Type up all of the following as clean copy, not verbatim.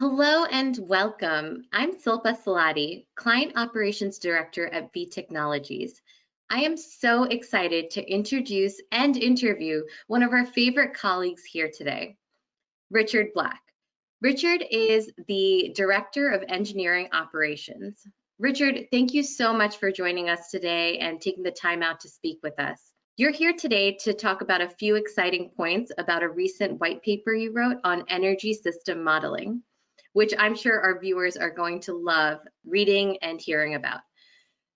Hello and welcome. I'm Silpa Salati, Client Operations Director at V Technologies. I am so excited to introduce and interview one of our favorite colleagues here today, Richard Black. Richard is the Director of Engineering Operations. Richard, thank you so much for joining us today and taking the time out to speak with us. You're here today to talk about a few exciting points about a recent white paper you wrote on energy system modeling, which I'm sure our viewers are going to love reading and hearing about.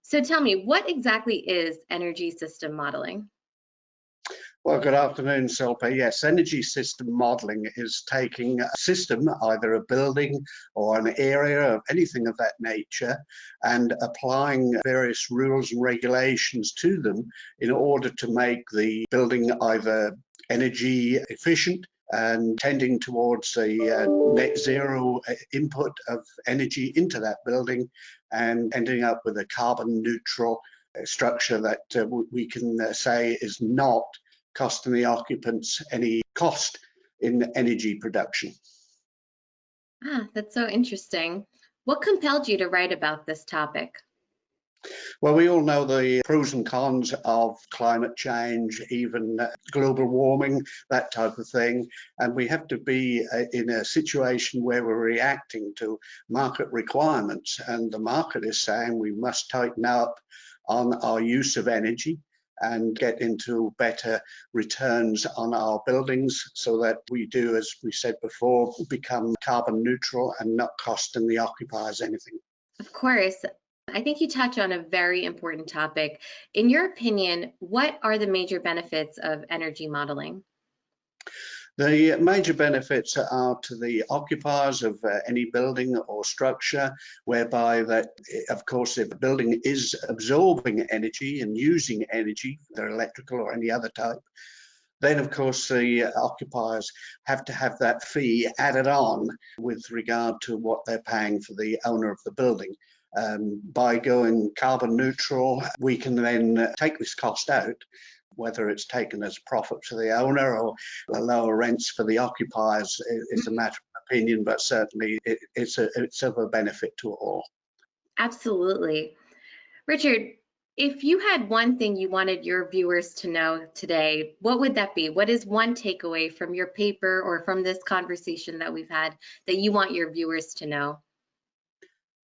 So tell me, what exactly is energy system modeling? Well, good afternoon, Silpa. Yes, energy system modeling is taking a system, either a building or an area of anything of that nature, and applying various rules and regulations to them in order to make the building either energy efficient and tending towards a net zero input of energy into that building and ending up with a carbon neutral structure that we can say is not costing the occupants any cost in energy production. That's so interesting. What compelled you to write about this topic? Well, we all know the pros and cons of climate change, even global warming, that type of thing. And we have to be in a situation where we're reacting to market requirements. And the market is saying we must tighten up on our use of energy and get into better returns on our buildings so that we do, as we said before, become carbon neutral and not costing the occupiers anything. Of course, I think you touch on a very important topic. In your opinion, what are the major benefits of energy modeling? The major benefits are to the occupiers of any building or structure, whereby that, of course, if a building is absorbing energy and using energy, whether electrical or any other type, then of course the occupiers have to have that fee added on with regard to what they're paying for the owner of the building. By going carbon neutral, we can then take this cost out, whether it's taken as profit to the owner or lower rents for the occupiers is a matter of opinion, but certainly it's of a benefit to all. Absolutely. Richard, if you had one thing you wanted your viewers to know today, what would that be? What is one takeaway from your paper or from this conversation that we've had that you want your viewers to know?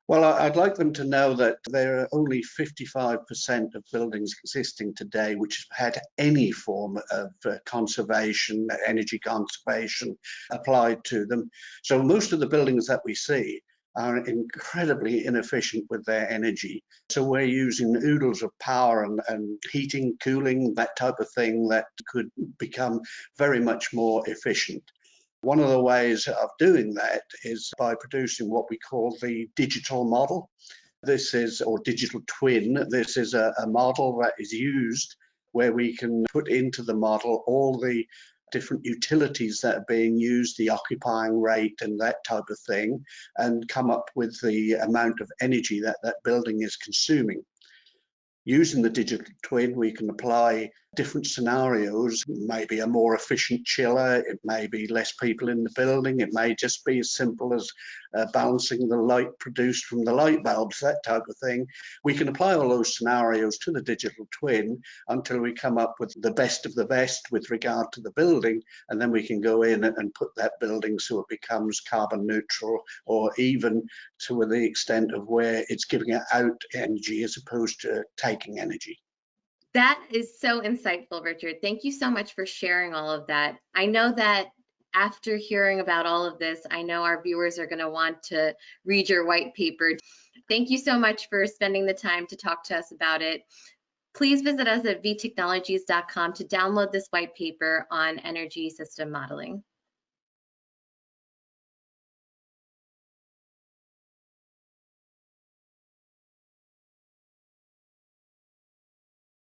Well, I'd like them to know that there are only 55% of buildings existing today which have had any form of conservation, energy conservation applied to them. So most of the buildings that we see are incredibly inefficient with their energy. So we're using oodles of power and heating, cooling, that type of thing that could become very much more efficient. One of the ways of doing that is by producing what we call the digital model. This is, or digital twin, this is a model that is used where we can put into the model all the different utilities that are being used, the occupying rate and that type of thing, and come up with the amount of energy that that building is consuming. Using the digital twin, we can apply different scenarios, maybe a more efficient chiller, it may be less people in the building, it may just be as simple as balancing the light produced from the light bulbs, that type of thing. We can apply all those scenarios to the digital twin until we come up with the best of the best with regard to the building, and then we can go in and put that building so it becomes carbon neutral, or even to the extent of where it's giving out energy as opposed to taking energy. That is so insightful, Richard. Thank you so much for sharing all of that. I know that after hearing about all of this, I know our viewers are going to want to read your white paper. Thank you so much for spending the time to talk to us about it. Please visit us at vtechnologies.com to download this white paper on energy system modeling.